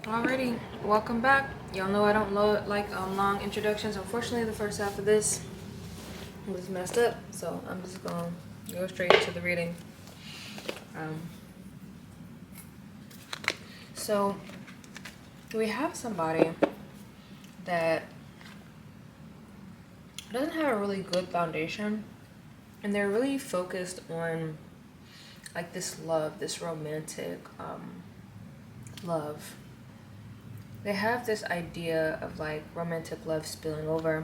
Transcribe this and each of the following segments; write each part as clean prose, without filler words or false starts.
Alrighty, welcome back. Y'all know I don't like long introductions. Unfortunately, the first half of this was messed up, so I'm just gonna go straight into the reading. Um, so we have somebody that doesn't have a really good foundation, and they're really focused on like this love, this romantic love. They have this idea of like romantic love spilling over.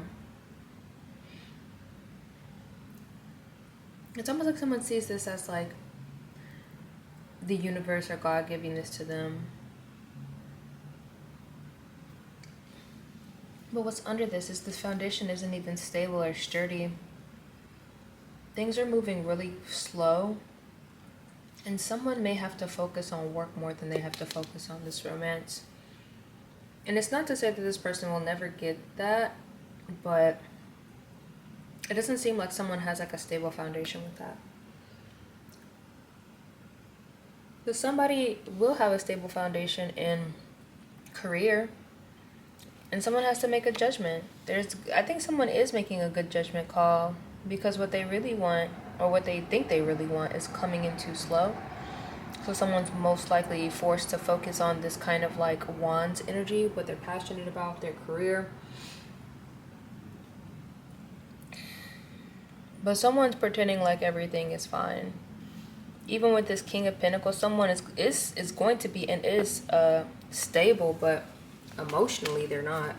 It's almost like someone sees this as like the universe or God giving this to them. But what's under this is this foundation isn't even stable or sturdy. Things are moving really slow, and someone may have to focus on work more than they have to focus on this romance. And it's not to say that this person will never get that, but it doesn't seem like someone has like a stable foundation with that. But somebody will have a stable foundation in career, and someone has to make a judgment. I think someone is making a good judgment call, because what they really want, or what they think they really want, is coming in too slow. So someone's most likely forced to focus on this kind of like wands energy, what they're passionate about, their career. But someone's pretending like everything is fine. Even with this King of Pentacles, someone is going to be and is stable, but emotionally they're not.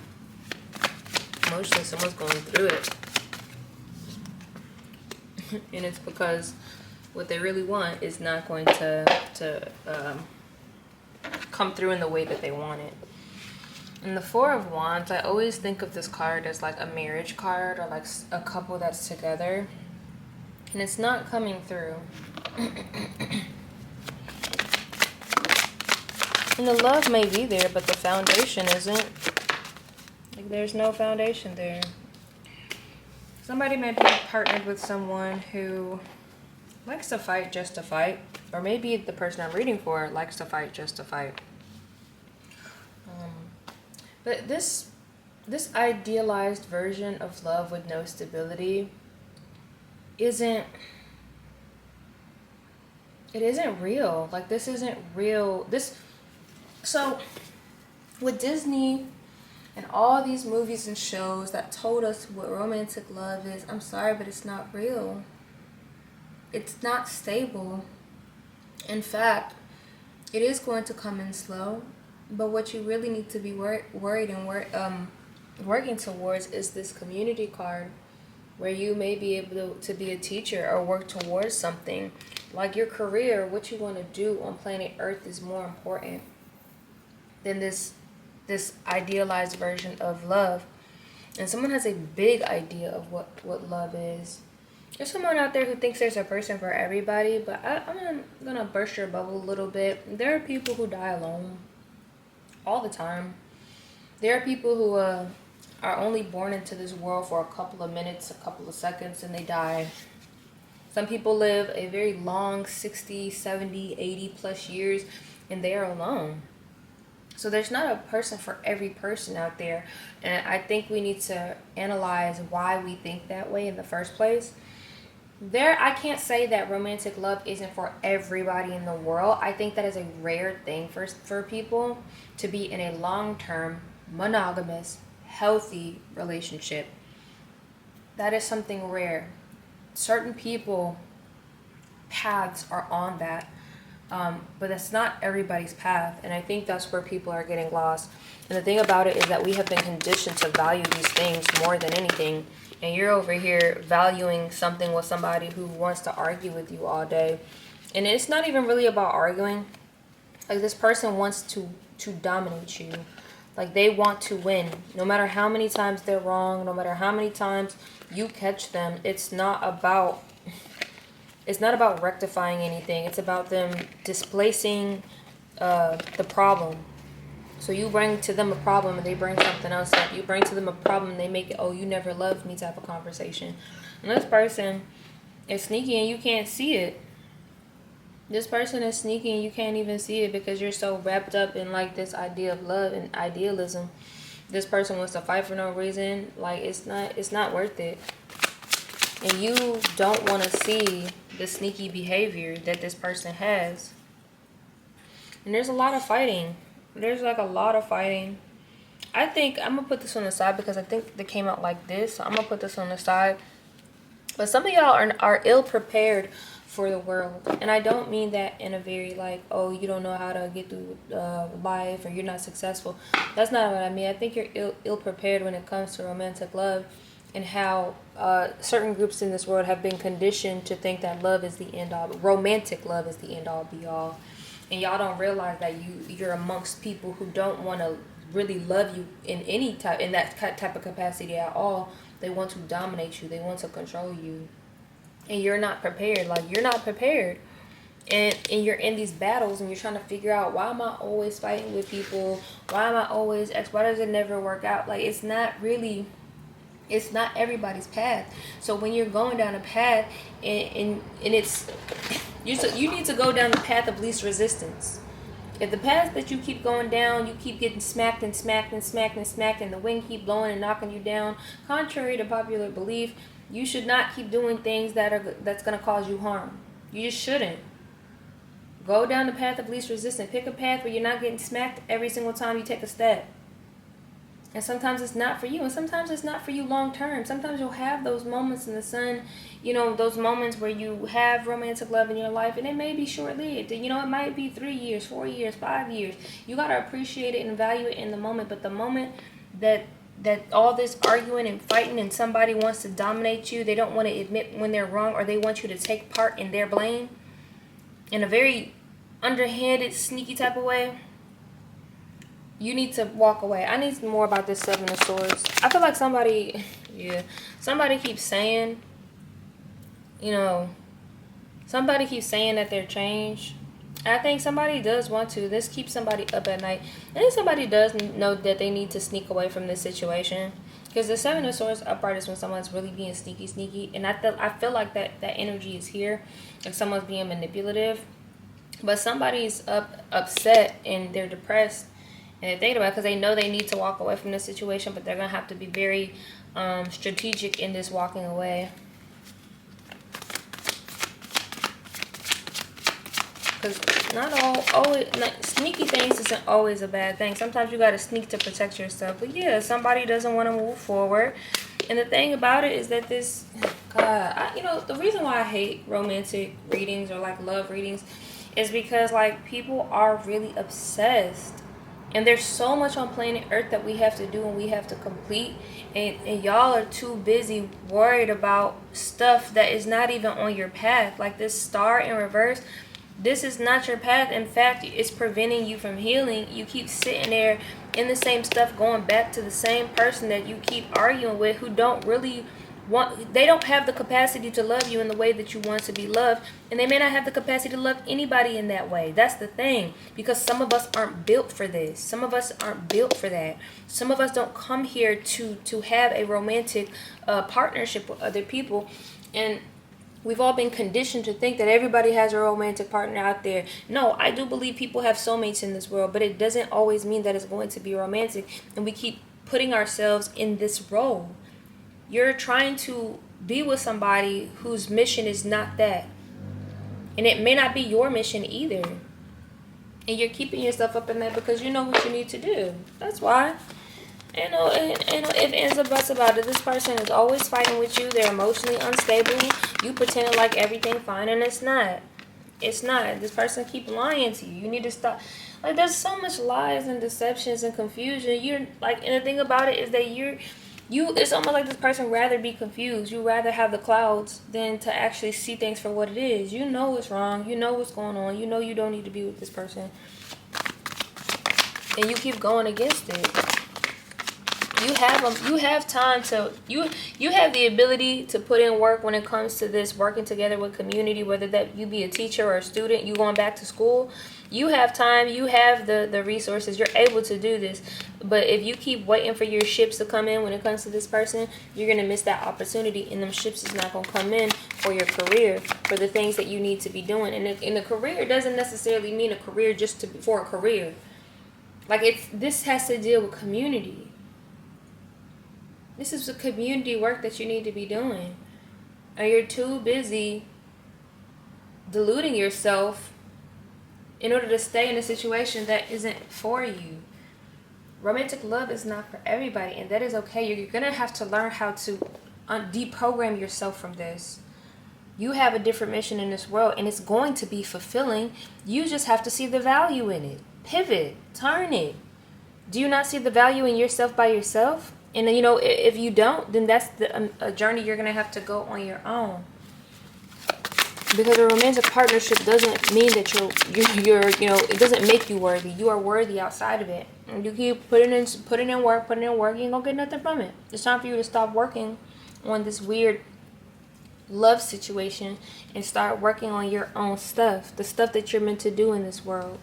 Emotionally, someone's going through it. And it's because what they really want is not going to come through in the way that they want it. In the Four of Wands, I always think of this card as like a marriage card, or like a couple that's together, and it's not coming through. And the love may be there, but the foundation isn't. Like, there's no foundation there. Somebody may be partnered with someone who likes to fight just to fight, or maybe the person I'm reading for likes to fight just to fight. But this idealized version of love with no stability isn't real. Like, this isn't real. So with Disney and all these movies and shows that told us what romantic love is, I'm sorry, but it's not real. It's not stable. In fact, it is going to come in slow. But what you really need to be worried and working towards is this community card, where you may be able to be a teacher or work towards something. Like your career, what you want to do on planet Earth is more important than this idealized version of love. And someone has a big idea of what love is. There's someone out there who thinks there's a person for everybody, but I'm gonna burst your bubble a little bit. There are people who die alone all the time. There are people who are only born into this world for a couple of minutes, a couple of seconds, and they die. Some people live a very long 60, 70, 80 plus years, and they are alone. So there's not a person for every person out there. And I think we need to analyze why we think that way in the first place. I can't say that romantic love isn't for everybody in the world. I think that is a rare thing for people to be in a long-term, monogamous, healthy relationship. That is something rare. Certain people paths are on that, but that's not everybody's path, and I think that's where people are getting lost. And the thing about it is that we have been conditioned to value these things more than anything. And you're over here valuing something with somebody who wants to argue with you all day. And it's not even really about arguing. Like, this person wants to dominate you. Like, they want to win. No matter how many times they're wrong, no matter how many times you catch them, it's not about rectifying anything. It's about them displacing the problem. So you bring to them a problem and they bring something else up. You bring to them a problem and they make it, oh, you never loved me type of conversation. And this person is sneaky and you can't see it. This person is sneaky and you can't even see it because you're so wrapped up in like this idea of love and idealism. This person wants to fight for no reason. Like it's not worth it. And you don't want to see the sneaky behavior that this person has. And there's a lot of fighting. There's like a lot of fighting. I think I'm going to put this on the side because I think they came out like this. So I'm going to put this on the side. But some of y'all are ill prepared for the world. And I don't mean that in a very like, oh, you don't know how to get through life or you're not successful. That's not what I mean. I think you're ill prepared when it comes to romantic love and how certain groups in this world have been conditioned to think that love is the end all. Romantic love is the end all be all. And y'all don't realize that you're amongst people who don't want to really love you in that type of capacity at all. They want to dominate you. They want to control you. And you're not prepared. Like, you're not prepared. And you're in these battles and you're trying to figure out, why am I always fighting with people? Why am I always why does it never work out? Like, it's not everybody's path. So when you're going down a path and it's you need to go down the path of least resistance. If the path that you keep going down, you keep getting smacked and smacked and smacked and smacked, and the wind keep blowing and knocking you down, contrary to popular belief, you should not keep doing things that's going to cause you harm. You just shouldn't. Go down the path of least resistance. Pick a path where you're not getting smacked every single time you take a step. And sometimes it's not for you, and sometimes it's not for you long term. Sometimes you'll have those moments in the sun, those moments where you have romantic love in your life, and it may be short-lived. It might be 3 years, 4 years, 5 years. You got to appreciate it and value it in the moment. But the moment that all this arguing and fighting and somebody wants to dominate you, they don't want to admit when they're wrong, or they want you to take part in their blame in a very underhanded, sneaky type of way, you need to walk away. I need more about this Seven of Swords. I feel like somebody keeps saying, somebody keeps saying that they're changed. I think somebody does want to. This keeps somebody up at night. I think somebody does know that they need to sneak away from this situation. Because the Seven of Swords upright is when someone's really being sneaky. And I feel like that energy is here. Like someone's being manipulative. But somebody's upset and they're depressed. And they're thinking about it because they know they need to walk away from this situation, but they're going to have to be very strategic in this walking away. Because sneaky things isn't always a bad thing. Sometimes you got to sneak to protect yourself. But yeah, somebody doesn't want to move forward. And the thing about it is that the reason why I hate romantic readings or like love readings is because like people are really obsessed. And there's so much on planet Earth that we have to do and we have to complete. And y'all are too busy worried about stuff that is not even on your path. Like this star in reverse, this is not your path. In fact, it's preventing you from healing. You keep sitting there in the same stuff, going back to the same person that you keep arguing with, who don't really they don't have the capacity to love you in the way that you want to be loved, and they may not have the capacity to love anybody in that way. That's the thing, because some of us aren't built for this. Some of us aren't built for that. Some of us don't come here to have a romantic partnership with other people, and we've all been conditioned to think that everybody has a romantic partner out there. No, I do believe people have soulmates in this world, but it doesn't always mean that it's going to be romantic, and we keep putting ourselves in this role. You're trying to be with somebody whose mission is not that. And it may not be your mission either. And you're keeping yourself up in that because you know what you need to do. That's why. Ain't no ifs, ands, or buts about it. This person is always fighting with you. They're emotionally unstable. You pretending like everything fine, and it's not. It's not. This person keep lying to you. You need to stop. Like, there's so much lies and deceptions and confusion. You're like, and the thing about it is that it's almost like this person rather be confused. You rather have the clouds than to actually see things for what it is. You know what's wrong. You know what's going on. You know you don't need to be with this person. And you keep going against it. You have time to you have the ability to put in work when it comes to this working together with community, whether that you be a teacher or a student, you going back to school. You have time, you have the resources, you're able to do this. But if you keep waiting for your ships to come in when it comes to this person, you're going to miss that opportunity, and them ships is not going to come in for your career. for the things that you need to be doing. And a career doesn't necessarily mean a career just for a career. Like, this has to deal with community. This is the community work that you need to be doing. And you're too busy deluding yourself in order to stay in a situation that isn't for you. Romantic love is not for everybody, and that is okay. You're going to have to learn how to deprogram yourself from this. You have a different mission in this world, and it's going to be fulfilling. You just have to see the value in it. Pivot. Turn it. Do you not see the value in yourself by yourself? And, you know, if you don't, then that's a journey you're going to have to go on your own. Because a romantic partnership doesn't mean that you're you know, it doesn't make you worthy. You are worthy outside of it. And you keep putting in work, you ain't gonna get nothing from it. It's time for you to stop working on this weird love situation and start working on your own stuff. The stuff that you're meant to do in this world.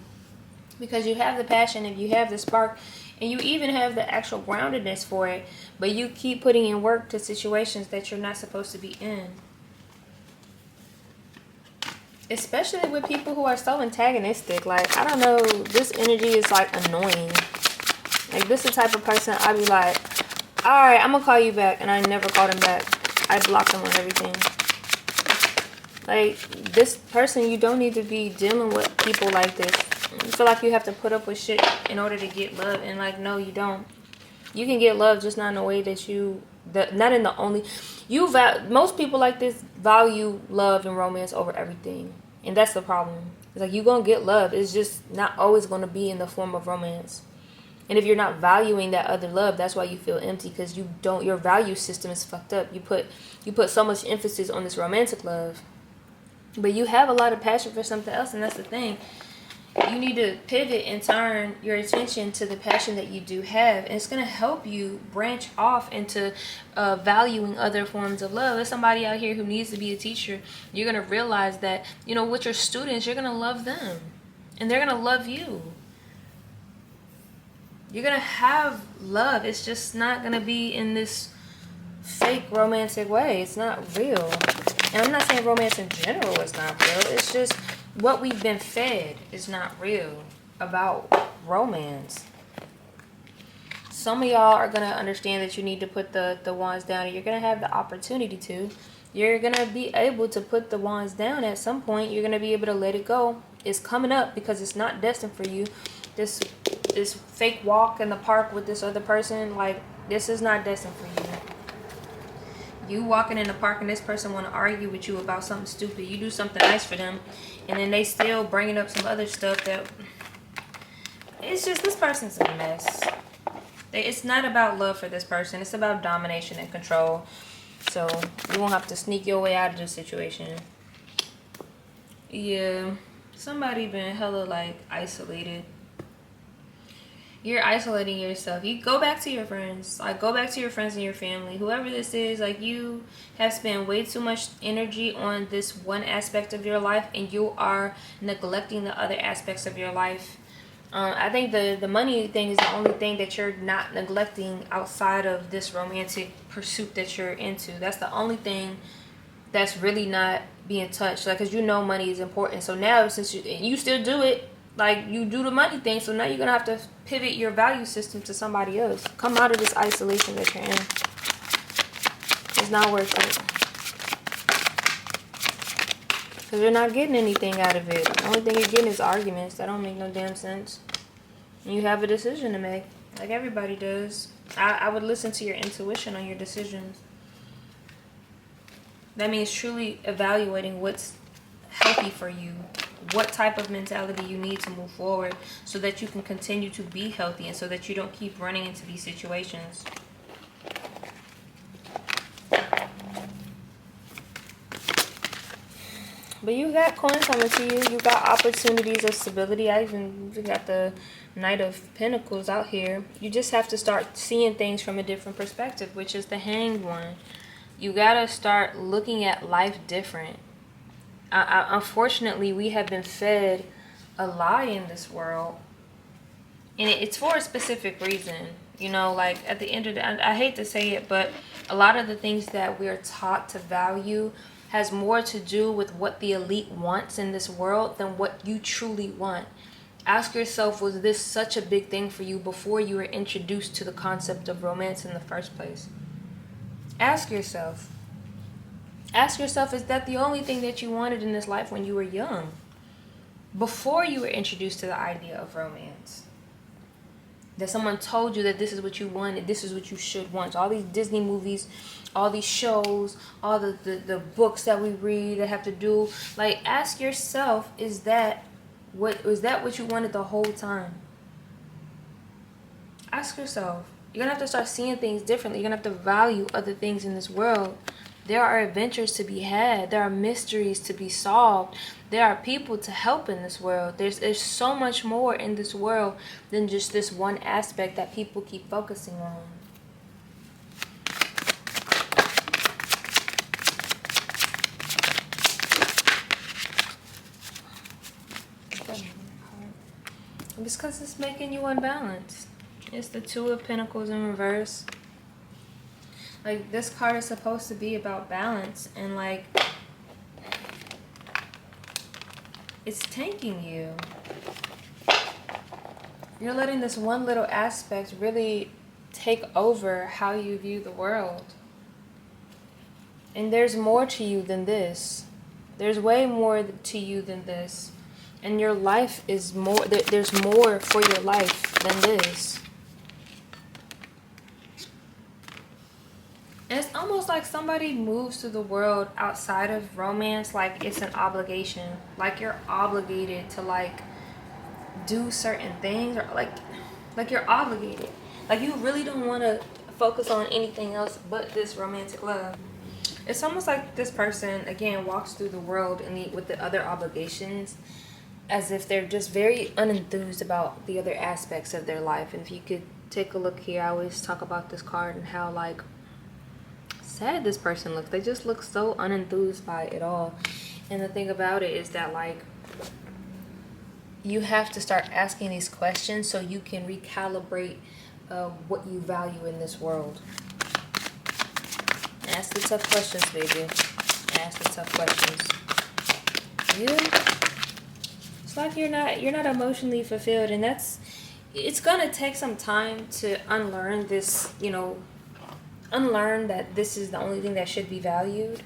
Because you have the passion, and you have the spark, and you even have the actual groundedness for it. But you keep putting in work to situations that you're not supposed to be in. Especially with people who are so antagonistic. Like, I don't know, this energy is like annoying. Like, this is the type of person I'd be like, alright, I'm gonna call you back. And I never called him back. I blocked him on everything. Like, this person, you don't need to be dealing with people like this. You feel like you have to put up with shit in order to get love. And like, no, you don't. You can get love, just not in a way that not in the only... most people like this value love and romance over everything. And that's the problem. It's like, you're going to get love. It's just not always going to be in the form of romance. And if you're not valuing that other love, that's why you feel empty. Because your value system is fucked up. You put so much emphasis on this romantic love. But you have a lot of passion for something else. And that's the thing. You need to pivot and turn your attention to the passion that you do have. And it's going to help you branch off into valuing other forms of love. There's somebody out here who needs to be a teacher. You're going to realize that, you know, with your students, you're going to love them. And they're going to love you. You're going to have love. It's just not going to be in this fake romantic way. It's not real. And I'm not saying romance in general is not real. It's just... what we've been fed is not real about romance. Some of y'all are going to understand that you need to put the wands down. And you're going to have the opportunity to. You're going to be able to put the wands down at some point. You're going to be able to let it go. It's coming up because it's not destined for you. This fake walk in the park with this other person, like, this is not destined for you. You walking in the park and this person want to argue with you about something stupid. You do something nice for them, and then they still bringing up some other stuff that... it's just, this person's a mess. It's not about love for this person. It's about domination and control. So you won't have to sneak your way out of this situation. Yeah, somebody been hella like isolated. You're isolating yourself. You go back to your friends. Like, go back to your friends and your family. Whoever this is, like, you have spent way too much energy on this one aspect of your life, and you are neglecting the other aspects of your life. I think the money thing is the only thing that you're not neglecting outside of this romantic pursuit that you're into. That's the only thing that's really not being touched. Like, because you know money is important. So now, since you still do it, like, you do the money thing, so now you're going to have to pivot your value system to somebody else. Come out of this isolation that you're in. It's not worth it. Because you're not getting anything out of it. The only thing you're getting is arguments. That don't make no damn sense. And you have a decision to make. Like everybody does. I would listen to your intuition on your decisions. That means truly evaluating what's healthy for you. What type of mentality you need to move forward so that you can continue to be healthy and so that you don't keep running into these situations. But you got coin coming to you. You got opportunities of stability. I even got the Knight of Pentacles out here. You just have to start seeing things from a different perspective, which is the Hanged One. You got to start looking at life different. Unfortunately, we have been fed a lie in this world, and it's for a specific reason. You know, like, at the end of the day, I hate to say it, but a lot of the things that we're taught to value has more to do with what the elite wants in this world than what you truly want. Ask yourself, was this such a big thing for you before you were introduced to the concept of romance in the first place? Ask yourself. Ask yourself, is that the only thing that you wanted in this life when you were young? Before you were introduced to the idea of romance? That someone told you that this is what you wanted, this is what you should want. So all these Disney movies, all these shows, all the books that we read that have to do, like, ask yourself, is that what you wanted the whole time? Ask yourself. You're gonna have to start seeing things differently. You're gonna have to value other things in this world. There are adventures to be had. There are mysteries to be solved. There are people to help in this world. There's so much more in this world than just this one aspect that people keep focusing on. It's because it's making you unbalanced. It's the Two of Pentacles in reverse. Like, this card is supposed to be about balance, and like, it's tanking you. You're letting this one little aspect really take over how you view the world. And there's more to you than this. There's way more to you than this. And your life is more, there's more for your life than this. And it's almost like somebody moves to the world outside of romance like it's an obligation. Like you're obligated to like do certain things, or like you're obligated. Like you really don't want to focus on anything else but this romantic love. It's almost like this person, again, walks through the world and with the other obligations as if they're just very unenthused about the other aspects of their life. And if you could take a look here, I always talk about this card and how like sad this person looks. They just look so unenthused by it all. And the thing about it is that like you have to start asking these questions so you can recalibrate what you value in this world. Ask the tough questions, baby. Ask the tough questions. It's like you're not emotionally fulfilled, and it's gonna take some time to unlearn this, unlearn that this is the only thing that should be valued.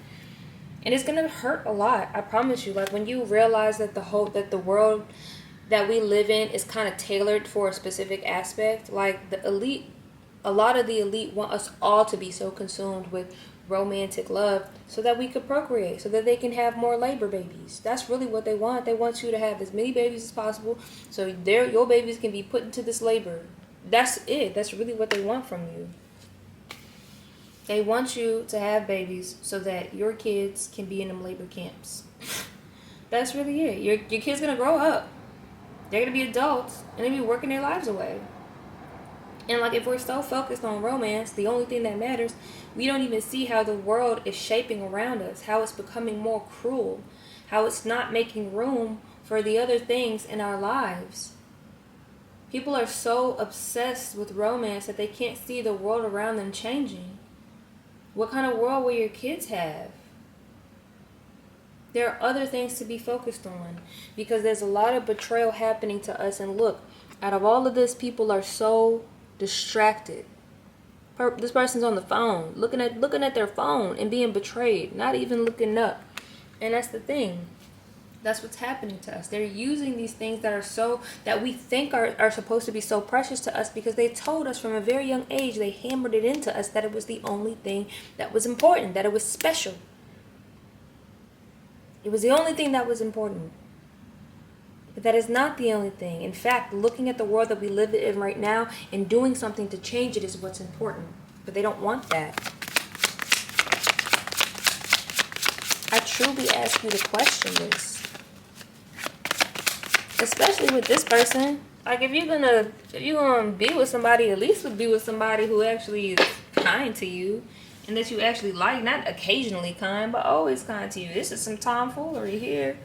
And it's gonna hurt a lot, I promise you. Like when you realize that the world that we live in is kind of tailored for a specific aspect. Like the elite, a lot of the elite want us all to be so consumed with romantic love so that we could procreate, so that they can have more labor babies. That's really what they want. They want you to have as many babies as possible so your babies can be put into this labor. That's it. That's really what they want from you. They want you to have babies so that your kids can be in them labor camps. That's really it. Your kids gonna grow up. They're gonna be adults and they be working their lives away. And like if we're so focused on romance, the only thing that matters, we don't even see how the world is shaping around us, how it's becoming more cruel, how it's not making room for the other things in our lives. People are so obsessed with romance that they can't see the world around them changing. What kind of world will your kids have? There are other things to be focused on because there's a lot of betrayal happening to us. And look, out of all of this, people are so distracted. This person's on the phone, looking at their phone and being betrayed, not even looking up. And that's the thing. That's what's happening to us. They're using these things that we think are supposed to be so precious to us because they told us from a very young age, they hammered it into us that it was the only thing that was important, that it was special. It was the only thing that was important. But that is not the only thing. In fact, looking at the world that we live in right now and doing something to change it is what's important. But they don't want that. I truly ask you to question this. Especially with this person. Like if you're gonna be with somebody, at least be with somebody who actually is kind to you. And that you actually like, not occasionally kind, but always kind to you. This is some tomfoolery here.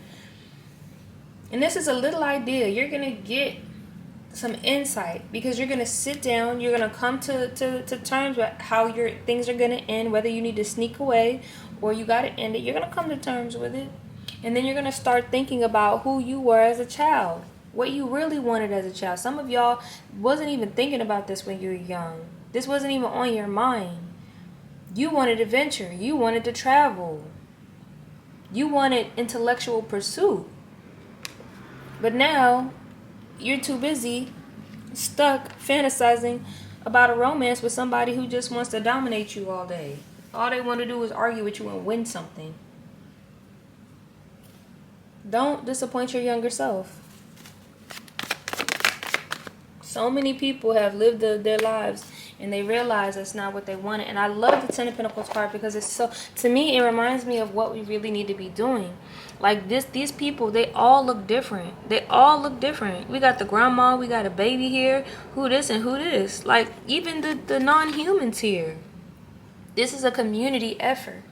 And this is a little idea. You're going to get some insight because you're going to sit down. You're going to come to terms with how your things are going to end, whether you need to sneak away or you got to end it. You're going to come to terms with it. And then you're going to start thinking about who you were as a child, what you really wanted as a child. Some of y'all wasn't even thinking about this when you were young. This wasn't even on your mind. You wanted adventure. You wanted to travel. You wanted intellectual pursuit. But now you're too busy, stuck, fantasizing about a romance with somebody who just wants to dominate you all day. All they want to do is argue with you and win something. Don't disappoint your younger self. So many people have lived their lives and they realize that's not what they wanted. And I love the Ten of Pentacles card because it's so, to me, it reminds me of what we really need to be doing. Like these people, they all look different. They all look different. We got the grandma, we got a baby here, who this and who this. Like even the non-humans here. This is a community effort.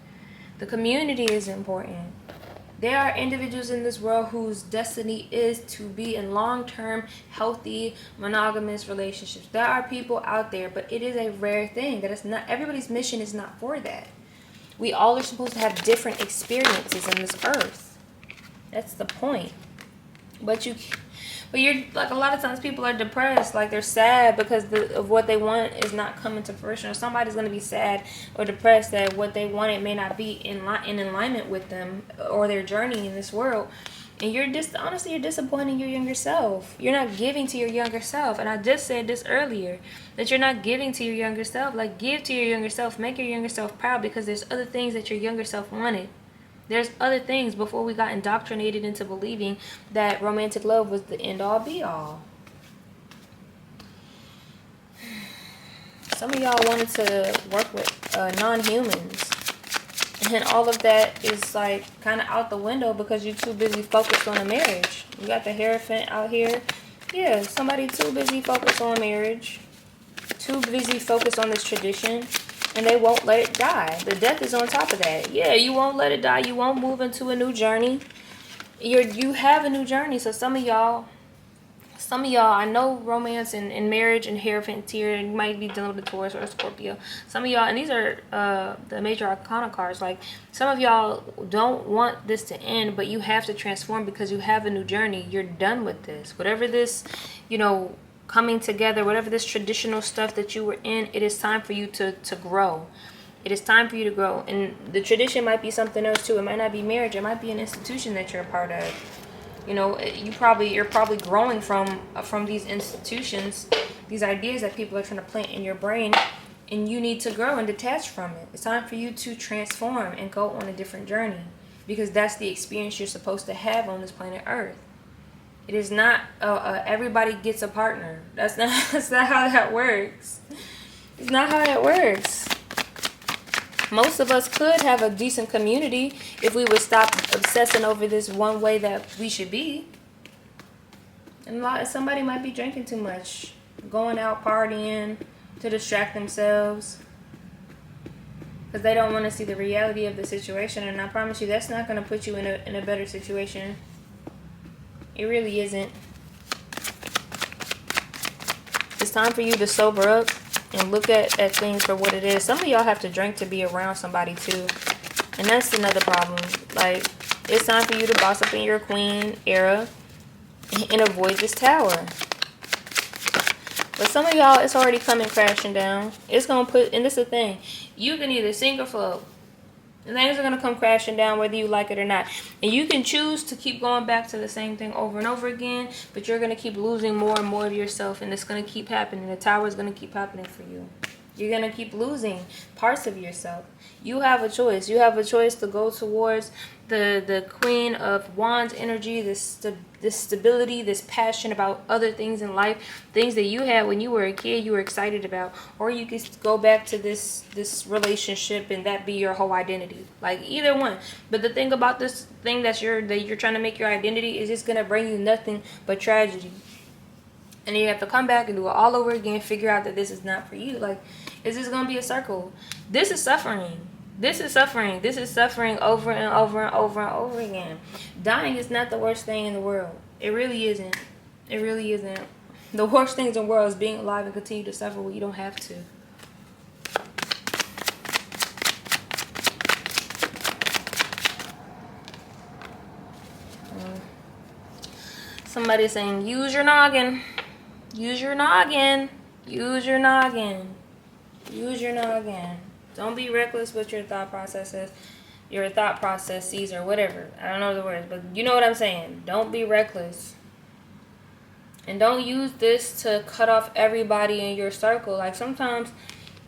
The community is important. There are individuals in this world whose destiny is to be in long-term, healthy, monogamous relationships. There are people out there, but it is a rare thing. That it's not, everybody's mission is not for that. We all are supposed to have different experiences on this earth. That's the point. But you're like, a lot of times people are depressed, like they're sad because of what they want is not coming to fruition, or somebody's going to be sad or depressed that what they wanted may not be in alignment with them or their journey in this world. And you're honestly, you're disappointing your younger self. You're not giving to your younger self. And I just said this earlier, that you're not giving to your younger self. Like, give to your younger self. Make your younger self proud, because there's other things that your younger self wanted. There's other things before we got indoctrinated into believing that romantic love was the end-all, be-all. Some of y'all wanted to work with non-humans. And all of that is like kind of out the window because you're too busy focused on a marriage. You got the Hierophant out here. Yeah, somebody too busy focused on marriage. Too busy focused on this tradition. And they won't let it die. The death is on top of that. Yeah, you won't let it die. You won't move into a new journey. You have a new journey. So some of y'all, I know romance and marriage and Hierophant here, you might be dealing with a Taurus or a Scorpio. Some of y'all, and these are the major arcana cards, like some of y'all don't want this to end, but you have to transform because you have a new journey. You're done with this. Whatever this, coming together, whatever this traditional stuff that you were in, it is time for you to grow. It is time for you to grow. And the tradition might be something else too. It might not be marriage. It might be an institution that you're a part of. You're probably growing from these institutions, these ideas that people are trying to plant in your brain, and you need to grow and detach from it. It's time for you to transform and go on a different journey, because that's the experience you're supposed to have on this planet Earth. It is not everybody gets a partner. That's not how that works. It's not how that works. Most of us could have a decent community if we would stop obsessing over this one way that we should be. And somebody might be drinking too much, going out partying to distract themselves because they don't want to see the reality of the situation. And I promise you, that's not going to put you in a better situation. It really isn't. It's time for you to sober up and look at things for what it is. Some of y'all have to drink to be around somebody too. And that's another problem. Like, it's time for you to boss up in your queen era and avoid this tower. But some of y'all, it's already coming crashing down. It's going to put, and this is the thing, you can either sink or float. And things are going to come crashing down whether you like it or not. And you can choose to keep going back to the same thing over and over again, but you're going to keep losing more and more of yourself, and it's going to keep happening. The tower is going to keep happening for you. You're going to keep losing parts of yourself. You have a choice. You have a choice to go towards the Queen of Wands energy, this stability, this passion about other things in life, things that you had when you were a kid, you were excited about, or you could go back to this relationship and that be your whole identity. Like, either one. But the thing about this thing that you're trying to make your identity is it's gonna bring you nothing but tragedy. And you have to come back and do it all over again, figure out that this is not for you. Like, it's just gonna be a circle. This is suffering. This is suffering. This is suffering over and over and over and over again. Dying is not the worst thing in the world. It really isn't. It really isn't. The worst things in the world is being alive and continue to suffer when you don't have to. Somebody saying, use your noggin. Use your noggin. Use your noggin. Use your noggin. Don't be reckless with your thought processes, your thought processes, or whatever. I don't know the words, but you know what I'm saying. Don't be reckless. And don't use this to cut off everybody in your circle. Like, sometimes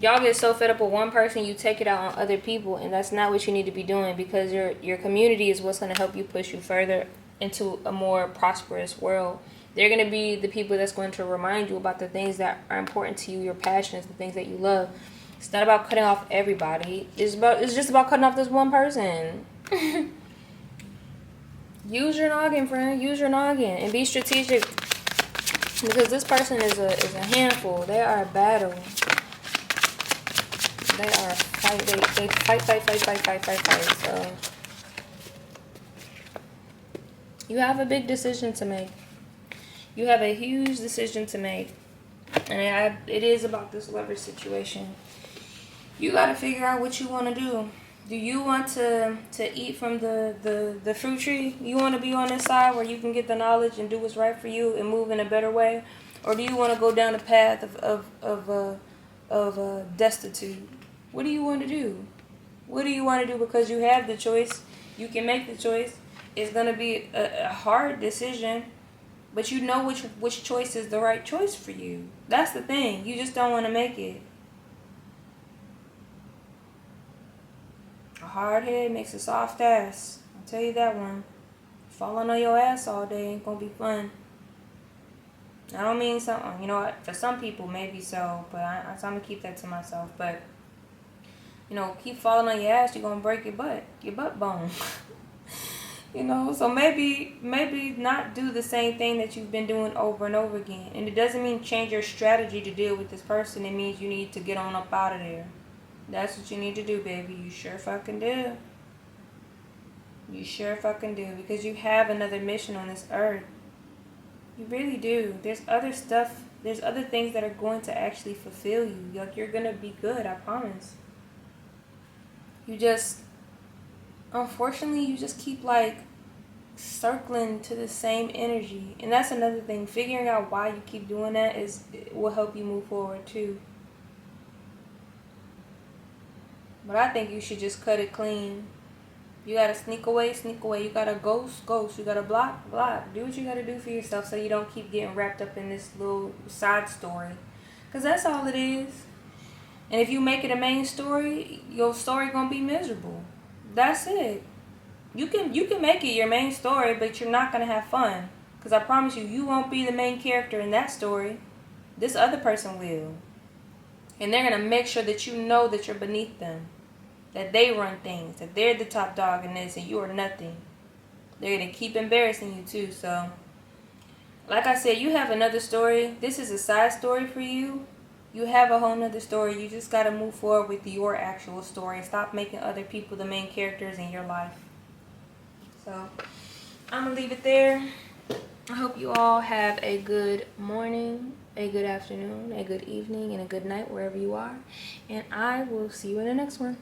y'all get so fed up with one person, you take it out on other people, and that's not what you need to be doing, because your community is what's going to help you push you further into a more prosperous world. They're going to be the people that's going to remind you about the things that are important to you, your passions, the things that you love. It's not about cutting off everybody. It's just about cutting off this one person. Use your noggin, friend. Use your noggin and be strategic, because this person is a handful. They are a battle. They are a fight. They fight. So you have a big decision to make. You have a huge decision to make. And it is about this lover situation. You got to figure out what you want to do. Do you want to eat from the fruit tree? You want to be on this side where you can get the knowledge and do what's right for you and move in a better way? Or do you want to go down the path of destitute? What do you want to do? What do you want to do? Because you have the choice. You can make the choice. It's going to be a hard decision, but you know which choice is the right choice for you. That's the thing. You just don't want to make it. A hard head makes a soft ass. I'll tell you that one. Falling on your ass all day ain't gonna be fun. I don't mean something, you know what, for some people maybe so, but I'm gonna keep that to myself. But, you know, keep falling on your ass, you're gonna break your butt bone. You know, so maybe not do the same thing that you've been doing over and over again. And it doesn't mean change your strategy to deal with this person. It means you need to get on up out of there. That's what you need to do, baby. You sure fucking do. You sure fucking do. Because you have another mission on this earth. You really do. There's other stuff. There's other things that are going to actually fulfill you. Like, you're going to be good, I promise. You just, unfortunately, you just keep, like, circling to the same energy. And that's another thing. Figuring out why you keep doing that will help you move forward, too. But I think you should just cut it clean. You gotta sneak away. You gotta ghost. You gotta block. Do what you gotta do for yourself so you don't keep getting wrapped up in this little side story. Because that's all it is. And if you make it a main story, your story gonna be miserable. That's it. You can make it your main story, but you're not gonna have fun. Because I promise you, you won't be the main character in that story. This other person will. And they're gonna make sure that you know that you're beneath them. That they run things, that they're the top dog in this and you are nothing. They're going to keep embarrassing you too. So, like I said, you have another story. This is a side story for you. You have a whole nother story. You just got to move forward with your actual story and stop making other people the main characters in your life. So, I'm going to leave it there. I hope you all have a good morning, a good afternoon, a good evening, and a good night wherever you are. And I will see you in the next one.